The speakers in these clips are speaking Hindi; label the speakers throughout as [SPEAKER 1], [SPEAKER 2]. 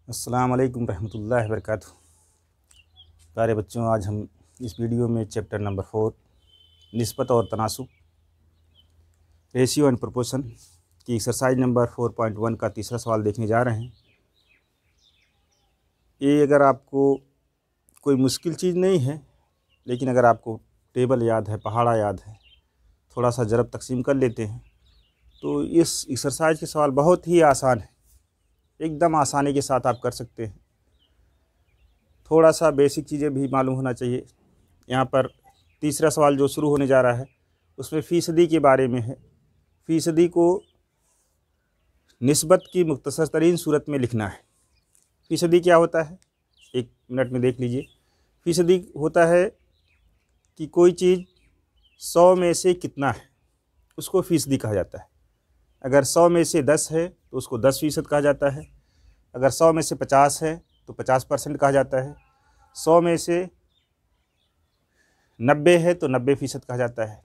[SPEAKER 1] अस्सलाम वालेकुम रहमतुल्लाहि व बरकातुहू। प्यारे बच्चों, आज हम इस वीडियो में चैप्टर नंबर 4 निस्बत और तनासुब रेशियो एंड प्रोपोर्शन की एक्सरसाइज नंबर 4.1 का तीसरा सवाल देखने जा रहे हैं। ये अगर आपको कोई मुश्किल चीज़ नहीं है, लेकिन अगर आपको टेबल याद है, पहाड़ा याद है, थोड़ा सा ज़रब तकसीम कर लेते हैं तो इस एक्सरसाइज के सवाल बहुत ही आसान है, एकदम आसानी के साथ आप कर सकते हैं। थोड़ा सा बेसिक चीज़ें भी मालूम होना चाहिए। यहाँ पर तीसरा सवाल जो शुरू होने जा रहा है उसमें फ़ीसदी के बारे में है। फ़ीसदी को निस्बत की मुख्तसर तरीन सूरत में लिखना है। फ़ीसदी क्या होता है, एक मिनट में देख लीजिए। फ़ीसदी होता है कि कोई चीज़ 100 में से कितना है, उसको फ़ीसदी कहा जाता है। अगर 100 में से 10 है तो उसको 10% कहा जाता है। अगर 100 में से 50 है तो 50% कहा जाता है। 100 में से 90 है तो 90% कहा जाता है।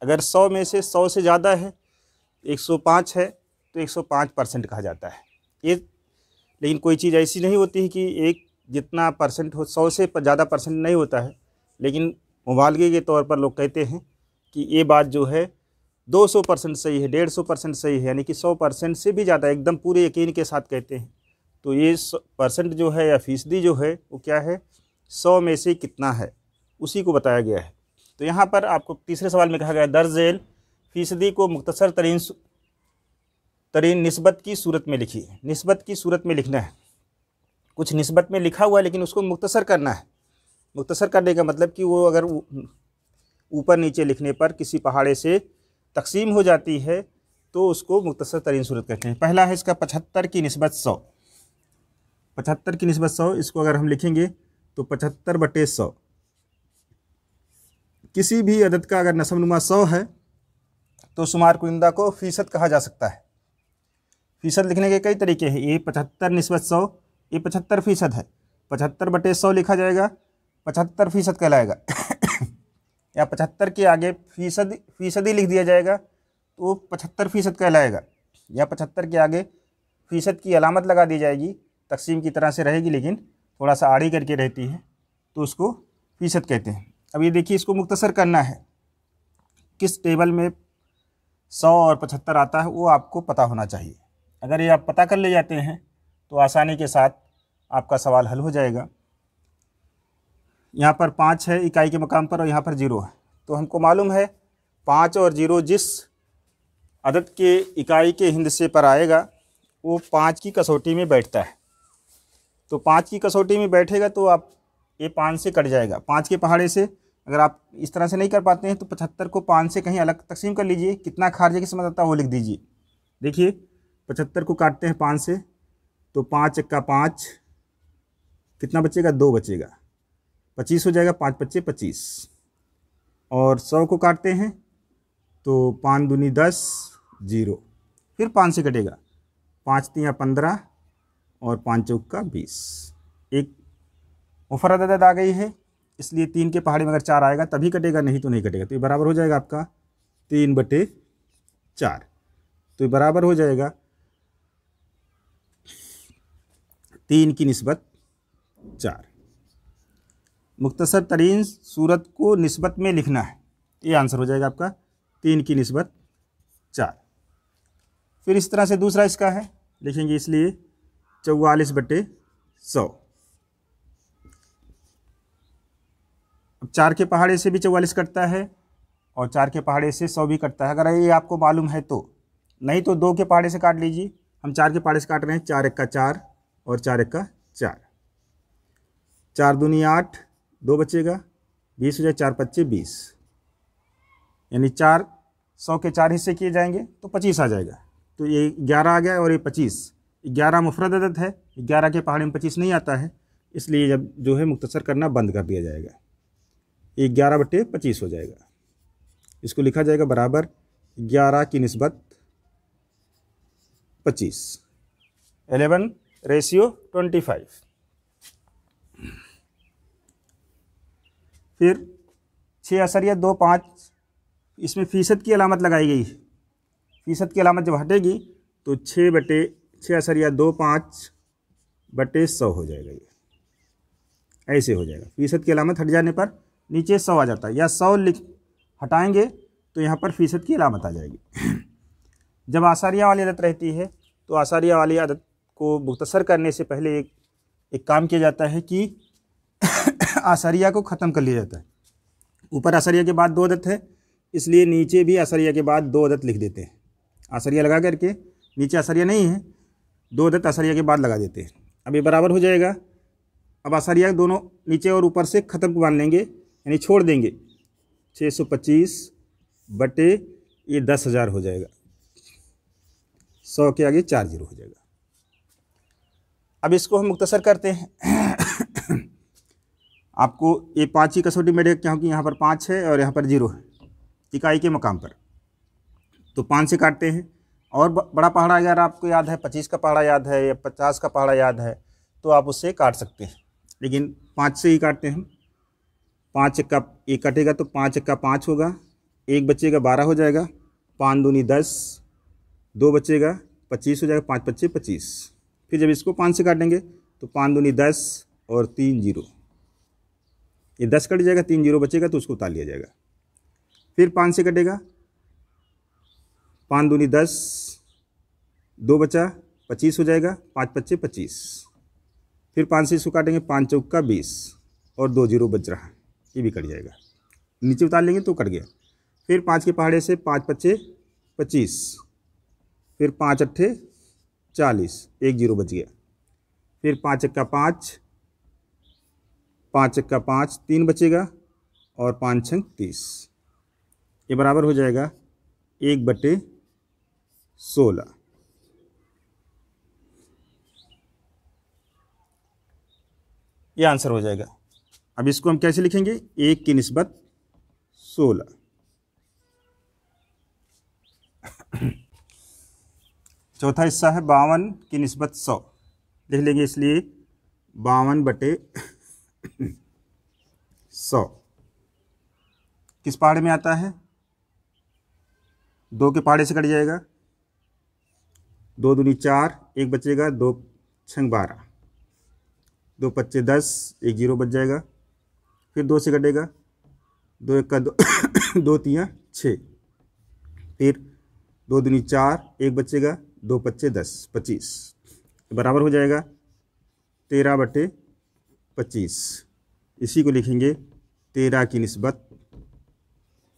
[SPEAKER 1] अगर 100 में से 100 से ज़्यादा है, 105 है तो 105% कहा जाता है। ये लेकिन कोई चीज़ ऐसी नहीं होती है कि एक जितना परसेंट हो, 100 से ज़्यादा परसेंट नहीं होता है, लेकिन मुबालगे के तौर पर लोग कहते हैं कि ये बात जो है 200% सही है, 150% सही है, यानी कि 100% से भी ज़्यादा, एकदम पूरे यकीन के साथ कहते हैं। तो ये परसेंट जो है या फ़ीसदी जो है वो क्या है, 100 में से कितना है, उसी को बताया गया है। तो यहाँ पर आपको तीसरे सवाल में कहा गया दर्ज झेल फ़ीसदी को मुख्तसर तरीन निस्बत की सूरत में लिखिए। निस्बत की सूरत में लिखना है। कुछ निस्बत में लिखा हुआ है लेकिन उसको मुख्तसर करना है। मुख्तसर करने का मतलब कि वो अगर ऊपर नीचे लिखने पर किसी पहाड़े से तकसीम हो जाती है तो उसको मुख्तसर तरीन सूरत कहते हैं। पहला है इसका 75 की निस्बत 100। 75 की निस्बत 100, इसको अगर हम लिखेंगे तो 75/100। किसी भी अदद का अगर नसबनुमा 100 है तो शुमार कुनिंदा को फ़ीसद कहा जा सकता है। फ़ीसद लिखने के कई तरीके हैं। ये 75 निस्बत 100, ये 75% है। 75/100 लिखा जाएगा, 75% कहलाएगा। या 75 के आगे फ़ीसदी लिख दिया जाएगा तो 75% कहलाएगा। या 75 के आगे फ़ीसद की अलामत लगा दी जाएगी, तकसीम की तरह से रहेगी लेकिन थोड़ा सा आड़ी करके रहती है, तो उसको फ़ीसद कहते हैं। अब ये देखिए, इसको मुख्तसर करना है। किस टेबल में 100 और 75 आता है वो आपको पता होना चाहिए। अगर ये आप पता कर ले जाते हैं तो आसानी के साथ आपका सवाल हल हो जाएगा। यहाँ पर 5 है इकाई के मकाम पर और यहाँ पर 0 है, तो हमको मालूम है 5 और 0 जिस अदद के इकाई के हिंदसे पर आएगा वो 5 की कसौटी में बैठता है। तो 5 की कसौटी में बैठेगा तो आप ये 5 से कट जाएगा। 5 के पहाड़े से अगर आप इस तरह से नहीं कर पाते हैं तो 75 को 5 से कहीं अलग तकसीम कर लीजिए। कितना खारिजे की समझ आता है वो लिख दीजिए। देखिए 75 को काटते हैं 5 से तो 5 × 5 कितना बचेगा, 2 बचेगा, 25 हो जाएगा। 5 × 5 = 25। और 100 को काटते हैं तो 5 दूनी 10, 0, फिर 5 से कटेगा, 5 × 3 = 15 और 5 × 4 = 20। एक मुफर्रद अदद आ गई है, इसलिए 3 के पहाड़े में अगर 4 आएगा तभी कटेगा, नहीं तो नहीं कटेगा। तो ये बराबर हो जाएगा आपका 3/4। तो ये बराबर हो जाएगा 3 की निस्बत 4। मुख्तसर तरीन सूरत को निस्बत में लिखना है, ये आंसर हो जाएगा आपका 3 की निस्बत 4। फिर इस तरह से दूसरा इसका है, लिखेंगे इसलिए 44/100। अब 4 के पहाड़े से भी 44 कटता है और 4 के पहाड़े से 100 भी कटता है, अगर ये आपको मालूम है तो। नहीं तो 2 के पहाड़े से काट लीजिए। हम 4 के पहाड़े से काट रहे हैं, 4 × 1 = 4 और 4 × 1 = 4। 4 दूनी 8, 2 बचेगा, 20 हो जाए, 4 × 5 = 20, यानी 4 100 के 4 हिस्से किए जाएंगे तो 25 आ जाएगा। तो ये 11 आ गया और ये 25। 11 मुफरद अदद है, 11 के पहाड़े में 25 नहीं आता है, इसलिए जब जो है मुख्तसर करना बंद कर दिया जाएगा। 11/25 हो जाएगा। इसको लिखा जाएगा बराबर 11 की निस्बत 25, 11/25। फिर 6.25, इसमें फ़ीसद की अलामत लगाई गई है। फ़ीसद की अलामत जब हटेगी तो 6/6.25 बटे 100 हो जाएगा। ये ऐसे हो जाएगा। फीसद की अलामत हट जाने पर नीचे 100 आ जाता है, या 100 लिख हटाएंगे तो यहाँ पर फीसद की अलामत आ जाएगी। जब आसारिया वाली आदत रहती है तो आसारिया वाली आदत को मुख्तसर करने से पहले एक काम किया जाता है कि आसारिया को ख़त्म कर लिया जाता है। ऊपर आसारिया के बाद 2 अदद है, इसलिए नीचे भी आसारिया के बाद 2 अदद लिख देते हैं। आसारिया लगा करके नीचे आसारिया नहीं है, 2 अदद आसारिया के बाद लगा देते हैं। अब ये बराबर हो जाएगा। अब आसारिया दोनों नीचे और ऊपर से ख़त्म मान लेंगे, यानी छोड़ देंगे। 625 बटे ये 10,000 हो जाएगा। 100 के आगे 4 जीरो हो जाएगा। अब इसको हम मुख्तसर करते हैं। आपको ये 5 की कसौटी में देख, क्योंकि यहाँ पर 5 है और यहाँ पर 0 है इकाई के मकाम पर, तो 5 से काटते हैं। और बड़ा पहाड़ा अगर आपको याद है, 25 का पहाड़ा याद है या 50 का पहाड़ा याद है, तो आप उससे काट सकते हैं, लेकिन 5 से ही काटते हैं हम। 5 का 1 कटेगा तो 5 का 5 होगा, 1 बचेगा 12 हो जाएगा, 5 दूनी 10, 2 बचेगा 25 हो जाएगा, 5 बच्चे 25। फिर जब इसको 5 से काटेंगे तो 5 दूनी 10 और 3 जीरो, ये 10 कट जाएगा, 3 जीरो बचेगा तो उसको उतार लिया जाएगा। फिर 5 से कटेगा, 5 दूनी 10, 2 बचा 25 हो जाएगा, 5 बच्चे 25। फिर 5 से इसको काटेंगे, 5 चौका 20 और 2 जीरो बच रहा है, ये भी कट जाएगा। नीचे उतार लेंगे तो कट गया। फिर 5 के पहाड़े से 5 बच्चे 25, फिर 5 अट्ठे 40, 1 जीरो बच गया। फिर 5 का 5, 5 का 5, 3 बचेगा और 5 छंग 30, ये बराबर हो जाएगा 1 बटे 16। ये आंसर हो जाएगा। अब इसको हम कैसे लिखेंगे? 1 की निस्बत 16। चौथा हिस्सा है 52 की निस्बत 100, लिख लेंगे, इसलिए 52 बटे 100 किस पहाड़े में आता है? 2 के पहाड़े से कट जाएगा, 2 दूनी 4, 1 बचेगा, 2 छंग 12, 2 पच्चे 10, 1 जीरो बच जाएगा। फिर 2 से कटेगा, 2 1 का 2, 2 तियाँ 6, फिर 2 दूनी 4, 1 बचेगा, 2 पच्चे 10, 25, बराबर हो जाएगा 13 बटे 25। इसी को लिखेंगे 13 की निस्बत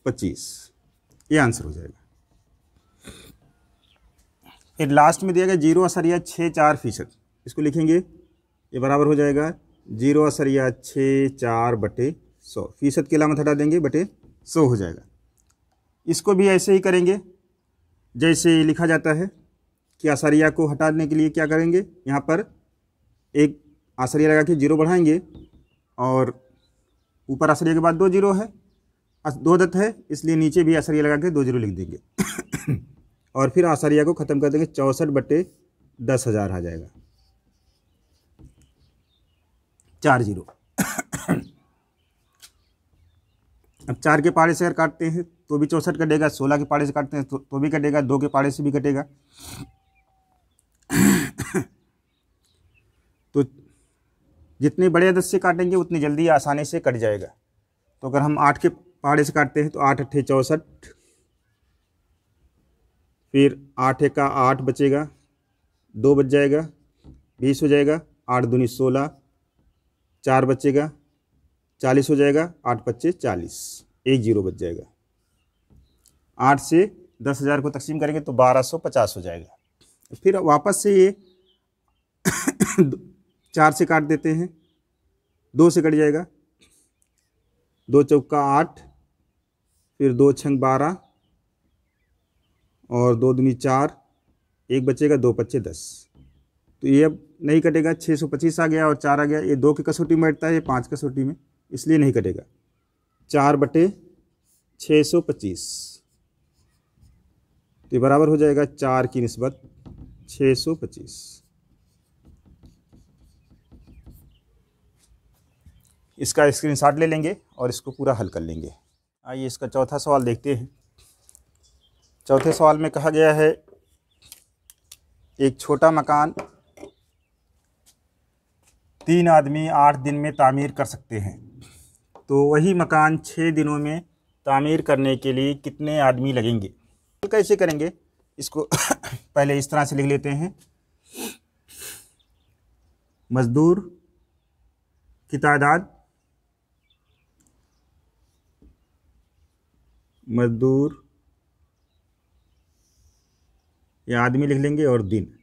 [SPEAKER 1] 25, ये आंसर हो जाएगा। फिर लास्ट में दिया गया 0.64%, इसको लिखेंगे, ये बराबर हो जाएगा 0.64 बटे 100। फीसद की अलामत हटा देंगे, बटे 100 हो जाएगा। इसको भी ऐसे ही करेंगे जैसे लिखा जाता है कि आसारिया को हटाने के लिए क्या करेंगे, यहाँ पर एक आसारिया लगा के 0 बढ़ाएंगे और ऊपर आसारिया के बाद 2 जीरो है, 2 अदद है, इसलिए नीचे भी आसारिया लगा के 2 जीरो लिख देंगे। और फिर आसारिया को ख़त्म कर देंगे, 64 बटे 10,000 आ जाएगा, 4 जीरो। अब 4 के पहाड़े से अगर काटते हैं तो भी 64 कटेगा, 16 के पहाड़े से काटते हैं तो भी कटेगा, 2 के पहाड़े से भी कटेगा। तो जितने बड़े अदद से काटेंगे उतनी जल्दी आसानी से कट जाएगा। तो अगर हम 8 के पहाड़े से काटते हैं तो 8 अट्ठे 64, फिर 8 का 8 बचेगा, 2 बच जाएगा, 20 हो जाएगा, 8 दूनी 16, 4 बचेगा, 40 हो जाएगा, 8 पच्चे 40, 1 जीरो बच जाएगा। 8 से 10,000 को तकसीम करेंगे तो 1250 हो जाएगा। फिर वापस से ये 4 से काट देते हैं, 2 से कट जाएगा, 2 चौका 8, फिर 2 छंग 12 और 2 दूनी 4, 1 बचेगा, 2 पच्चे 10, तो ये अब नहीं कटेगा। 625 आ गया और 4 आ गया, ये 2 की कसौटी में बैठता है, ये 5 कसौटी में, इसलिए नहीं कटेगा। 4 बटे 625, तो ये बराबर हो जाएगा 4 की निस्बत 625। इसका स्क्रीनशॉट ले लेंगे और इसको पूरा हल कर लेंगे। आइए इसका चौथा सवाल देखते हैं। चौथे सवाल में कहा गया है, एक छोटा मकान 3 आदमी 8 दिन में तामीर कर सकते हैं, तो वही मकान 6 दिनों में तामीर करने के लिए कितने आदमी लगेंगे। कैसे करेंगे इसको पहले इस तरह से लिख लेते हैं। मजदूर की तादाद, मजदूर या आदमी लिख लेंगे और दिन,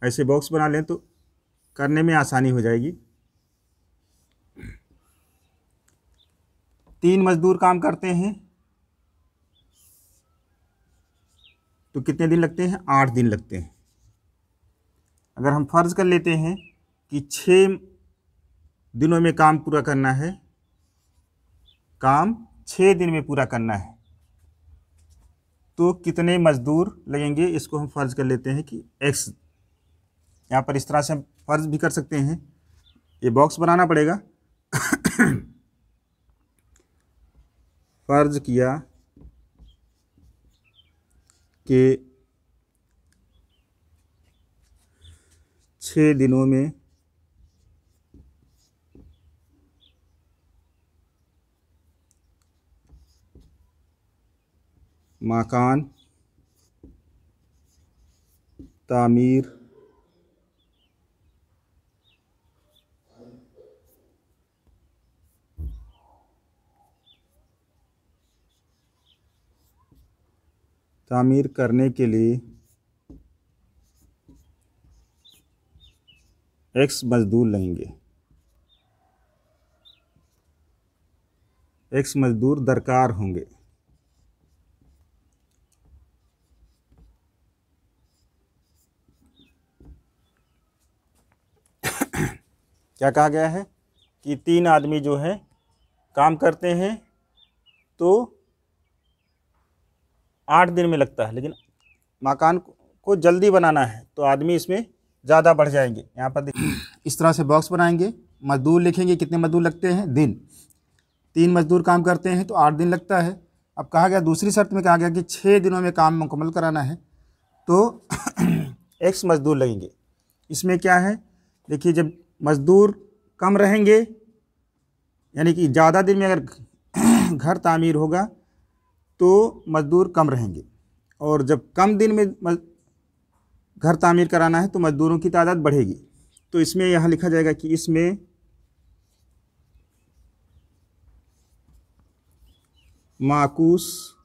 [SPEAKER 1] ऐसे बॉक्स बना लें तो करने में आसानी हो जाएगी। 3 मजदूर काम करते हैं तो कितने दिन लगते हैं? 8 दिन लगते हैं। अगर हम फर्ज कर लेते हैं कि 6 दिनों में काम पूरा करना है, काम 6 दिन में पूरा करना है, तो कितने मजदूर लगेंगे, इसको हम फर्ज कर लेते हैं कि x। यहाँ पर इस तरह से हम फर्ज भी कर सकते हैं, ये बॉक्स बनाना पड़ेगा। फर्ज किया कि 6 दिनों में मकान तामीर करने के लिए x मजदूर लगेंगे, x मजदूर दरकार होंगे। क्या कहा गया है कि 3 आदमी जो है काम करते हैं तो 8 दिन में लगता है, लेकिन मकान को जल्दी बनाना है तो आदमी इसमें ज़्यादा बढ़ जाएंगे। यहाँ पर देखिए इस तरह से बॉक्स बनाएंगे, मजदूर लिखेंगे, कितने मजदूर लगते हैं, दिन। 3 मजदूर काम करते हैं तो 8 दिन लगता है। अब कहा गया, दूसरी शर्त में कहा गया कि 6 दिनों में काम मुकम्मल कराना है तो x मजदूर लगेंगे। इसमें क्या है, देखिए जब मजदूर कम रहेंगे, यानी कि ज़्यादा दिन में अगर घर तामीर होगा तो मजदूर कम रहेंगे, और जब कम दिन में घर तामीर कराना है तो मजदूरों की तादाद बढ़ेगी। तो इसमें यहाँ लिखा जाएगा कि इसमें माकूस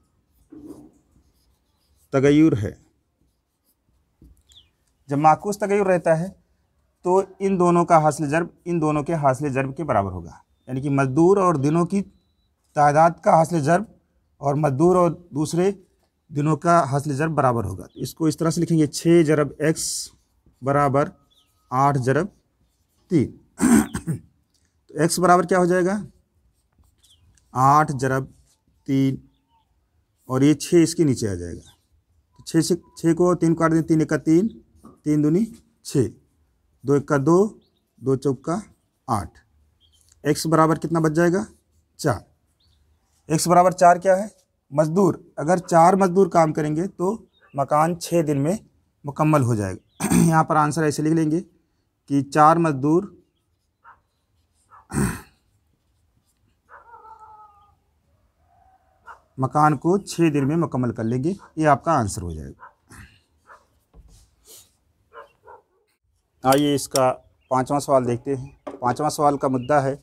[SPEAKER 1] तगय्युर है। जब माकूस तगय्युर रहता है तो इन दोनों का हासिल ज़र्ब इन दोनों के हासिल ज़र्ब के बराबर होगा, यानी कि मजदूर और दिनों की तादाद का हासिल ज़र्ब और मजदूर और दूसरे दिनों का हासिल ज़र्ब बराबर होगा। तो इसको इस तरह से लिखेंगे, 6 ज़रब x बराबर 8 ज़रब 3। तो x बराबर क्या हो जाएगा, 8 ज़रब 3, और ये 6 इसके नीचे आ जाएगा। तो 6 को 3 काट दें, 3 1 3, 3 दूनी 6, 2 1 2, 2 चौका 8। x बराबर कितना बच जाएगा, 4। x बराबर 4 क्या है, मजदूर। अगर 4 मजदूर काम करेंगे तो मकान 6 दिन में मुकम्मल हो जाएगा। यहाँ पर आंसर ऐसे लिख लेंगे कि 4 मजदूर मकान को 6 दिन में मुकम्मल कर लेंगे। ये आपका आंसर हो जाएगा। आइए इसका 5वां सवाल देखते हैं। 5वां सवाल का मुद्दा है,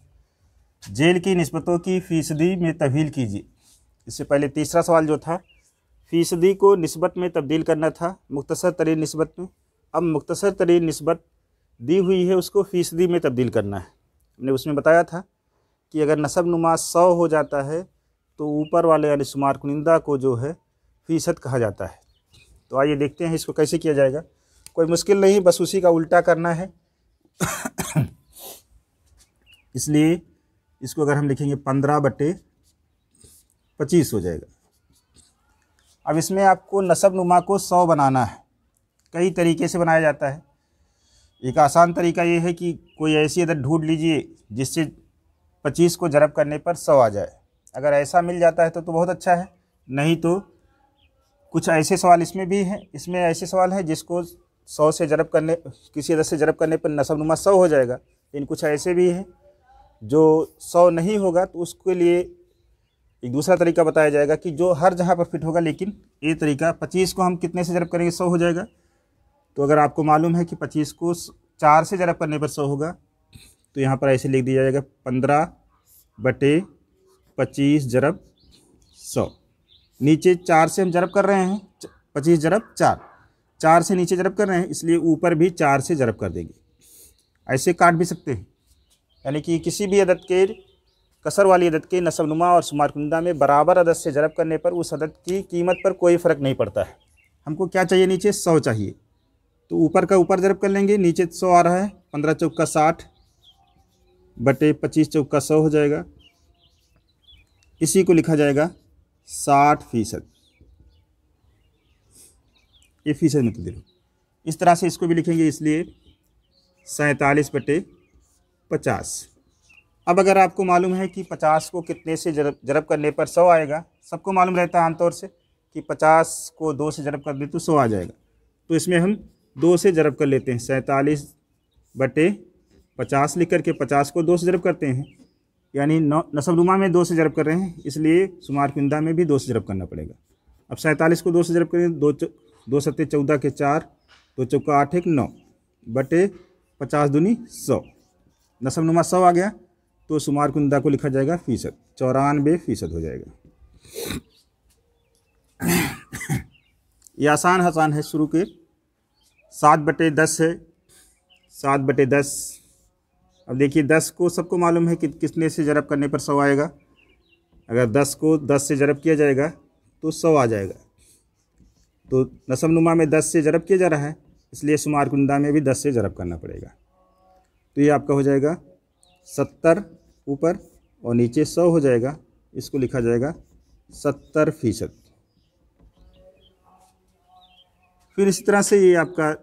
[SPEAKER 1] जेल की निस्बतों की फ़ीसदी में तब्दील कीजिए। इससे पहले तीसरा सवाल जो था, फ़ीसदी को निस्बत में तब्दील करना था, मुख्तसर तरीन निस्बत में। अब मुख्तसर तरीन निस्बत दी हुई है, उसको फ़ीसदी में तब्दील करना है। हमने उसमें बताया था कि अगर नसब नुमा 100 हो जाता है तो ऊपर वाले यानी शुमार कुनिंदा को जो है फ़ीसद कहा जाता है। तो आइए देखते हैं इसको कैसे किया जाएगा। कोई मुश्किल नहीं, बस उसी का उल्टा करना है। इसलिए इसको अगर हम लिखेंगे 15/25 हो जाएगा। अब इसमें आपको नसब नुमा को 100 बनाना है। कई तरीके से बनाया जाता है। एक आसान तरीका ये है कि कोई ऐसी अदद ढूंढ लीजिए जिससे 25 को ज़रब करने पर 100 आ जाए। अगर ऐसा मिल जाता है तो बहुत अच्छा है, नहीं तो कुछ ऐसे सवाल इसमें भी हैं। इसमें ऐसे सवाल हैं जिसको 100 से जरब करने, किसी अदद से जरब करने पर नसबनुमा 100 हो जाएगा। लेकिन कुछ ऐसे भी हैं जो 100 नहीं होगा, तो उसके लिए एक दूसरा तरीका बताया जाएगा कि जो हर जहाँ पर फिट होगा। लेकिन ये तरीका 25 को हम कितने से जरब करेंगे 100 हो जाएगा। तो अगर आपको मालूम है कि 25 को 4 से जरब करने पर 100 होगा, तो यहाँ पर ऐसे लिख दिया जाएगा 15/25 जरब 100। नीचे 4 से हम जरब कर रहे हैं, 25 जरब 4 से नीचे जरब कर रहे हैं, इसलिए ऊपर भी 4 से जरब कर देंगे। ऐसे काट भी सकते हैं, यानी कि किसी भी अदद के, कसर वाली अदद के नसबनुमा और शुमार कुनिंदा में बराबर अदद से जरब करने पर उस अदद की कीमत पर कोई फ़र्क नहीं पड़ता है। हमको क्या चाहिए, नीचे 100 चाहिए, तो ऊपर का ऊपर जरब कर लेंगे। नीचे 100 आ रहा है, 15 चौका 60 बटे 25 चौका 100 हो जाएगा। इसी को लिखा जाएगा 60%। ये फीसद में तब्दील हो। इस तरह से इसको भी लिखेंगे, इसलिए 47/50। अब अगर आपको मालूम है कि 50 को कितने से जरब करने पर 100 आएगा, सबको मालूम रहता है आमतौर से कि 50 को 2 से जरब कर दे तो 100 आ जाएगा। तो इसमें हम 2 से जरब कर लेते हैं, 47/50 लिख करके 50 को 2 से जरब करते हैं, यानी नसबनुमा में 2 से जरब कर रहे हैं, इसलिए शुमार कुनिंदा में भी 2 से जरब करना पड़ेगा। अब 47 को 2 से जरब करें, 2 सत्ते 14 के 4, 2 चौका 8 1 9 बटे 50 दूनी 100। नसबनुमा 100 आ गया, तो शुमार कुनिंदा को लिखा जाएगा फीसद, 94% हो जाएगा। ये आसान है शुरू के। 7/10 है, 7/10। अब देखिए 10 को सबको मालूम है कि कितने से जरब करने पर 100 आएगा। अगर 10 को 10 से जरब किया जाएगा तो 100 आ जाएगा। तो नसबनुमा में 10 से जरब किया जा रहा है, इसलिए शुमार कुनिंदा में भी 10 से जरब करना पड़ेगा। तो ये आपका हो जाएगा 70 ऊपर और नीचे 100 हो जाएगा। इसको लिखा जाएगा 70%। फिर इसी तरह से ये आपका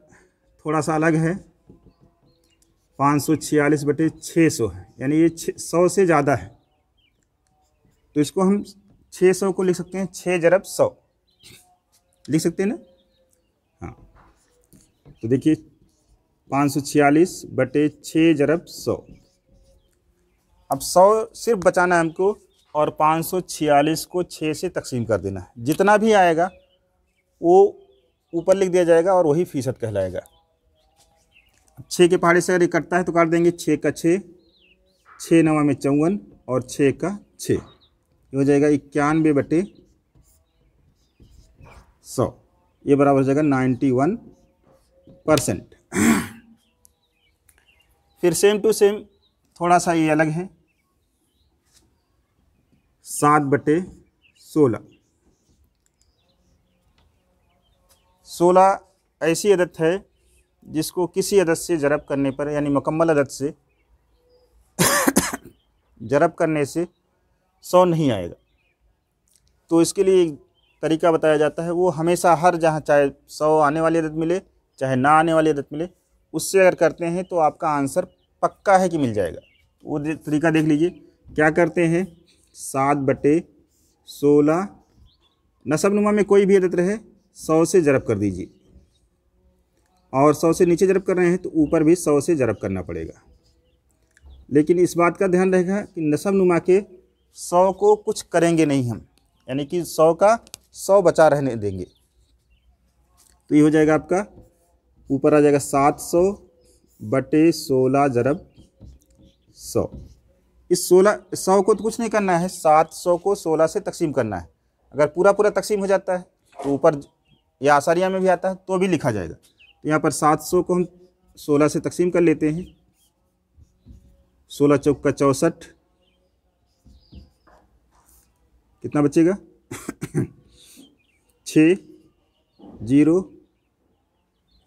[SPEAKER 1] थोड़ा सा अलग है, 546/600 है, यानी ये 100 से ज़्यादा है। तो इसको हम 600 को लिख सकते हैं 6 जरब 100 लिख सकते हैं ना। हाँ, तो देखिए 546/6 जरब 100। अब 100 सिर्फ बचाना है हमको, और 546 को 6 से तकसीम कर देना है। जितना भी आएगा वो ऊपर लिख दिया जाएगा और वही फीसद कहलाएगा। 6 के पहाड़े से अगर ये कटता है तो काट देंगे, 6 का 6, 6 9 में 54 और 6 का 6, ये हो जाएगा 91/100। ये बराबर हो जाएगा 91%। फिर सेम टू सेम थोड़ा सा ये अलग है, 7/16। 16 ऐसी अदद है जिसको किसी अदद से जरब करने पर, यानी मुकम्मल अदद से जरब करने से 100 नहीं आएगा। तो इसके लिए एक तरीका बताया जाता है, वो हमेशा हर जहाँ, चाहे 100 आने वाली अदद मिले चाहे ना आने वाली अदद मिले, उससे अगर करते हैं तो आपका आंसर पक्का है कि मिल जाएगा। वो तरीका देख लीजिए। क्या करते हैं, 7/16 नसबनुमा में कोई भी अदद रहे 100 से जरब कर दीजिए, और 100 से नीचे जरब कर रहे हैं तो ऊपर भी 100 से जरब करना पड़ेगा। लेकिन इस बात का ध्यान रहेगा कि नसबनुमा के 100 को कुछ करेंगे नहीं हम, यानी कि 100 का 100 बचा रहने देंगे। तो ये हो जाएगा आपका, ऊपर आ जाएगा 700/16 जरब 100। इस 100 को तो कुछ नहीं करना है, 700 को 16 से तकसीम करना है। अगर पूरा तकसीम हो जाता है तो ऊपर या आसारिया में भी आता है तो भी लिखा जाएगा। तो यहाँ पर 700 को हम 16 से तकसीम कर लेते हैं, 16 चौका 64, कितना बचेगा 6 0,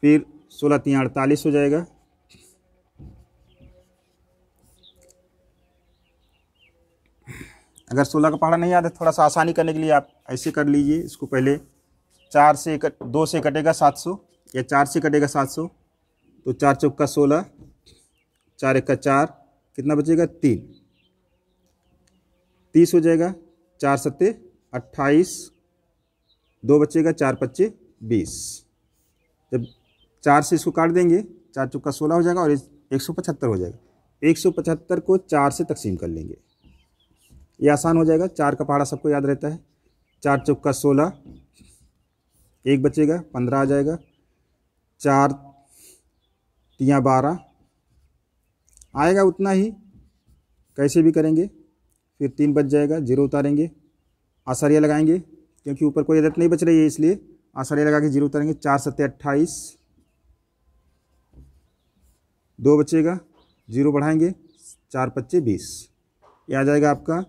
[SPEAKER 1] फिर 16 3 48 हो जाएगा। अगर 16 का पहाड़ा नहीं याद है, थोड़ा सा आसानी करने के लिए आप ऐसे कर लीजिए। इसको पहले 2 से कटेगा 700, या 4 से कटेगा 700, तो 4 चौका 16, 4 1 का 4, कितना बचेगा 3, 30 हो जाएगा। 4 सत्ते 28, 2 बचेगा, 4 पच्चे 20। जब 4 से इसको काट देंगे, 4 चौका 16 हो जाएगा और 175 हो जाएगा। 175 को 4 से तकसीम कर लेंगे, ये आसान हो जाएगा। 4 का पहाड़ा सबको याद रहता है। 4 चौका 16, 1 बचेगा, 15 आ जाएगा। 4 तियाँ 12 आएगा, उतना ही कैसे भी करेंगे। फिर 3 बच जाएगा, 0 उतारेंगे, आसारिया लगाएंगे क्योंकि ऊपर कोई अदद नहीं बच रही है इसलिए आसारिया लगा के 0 उतारेंगे। 4 सत्ते 28, 2 बचेगा, 0 बढ़ाएंगे, 4 पच्चे 20, ये आ जाएगा आपका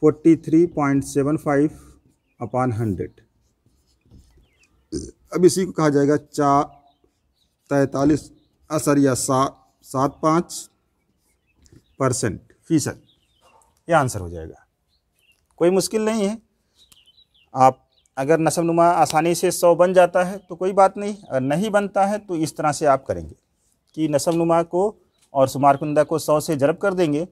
[SPEAKER 1] 43.75/100। अब इसी को कहा जाएगा 43.75%, यह आंसर हो जाएगा। कोई मुश्किल नहीं है। आप अगर नस्बनुमा आसानी से 100 बन जाता है तो कोई बात नहीं, अगर नहीं बनता है तो इस तरह से आप करेंगे कि नस्बनुमा को और शुमार कुनिंदा को 100 से ज़रब कर देंगे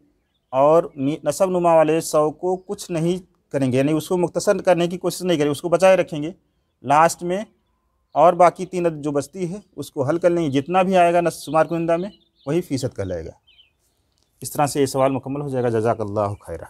[SPEAKER 1] और नस्बनुमा वाले 100 को कुछ नहीं करेंगे, यानी उसको मुख्तसर करने की कोशिश नहीं करेंगे, उसको बचाए रखेंगे। लास्ट में और बाकी 3 अदद जो बचती है उसको हल कर लेंगे, जितना भी आएगा शुमार कुनिंदा में वही फ़ीसद कहलाएगा। इस तरह से ये सवाल मुकम्मल हो जाएगा। जज़ाकल्लाहु खैरा।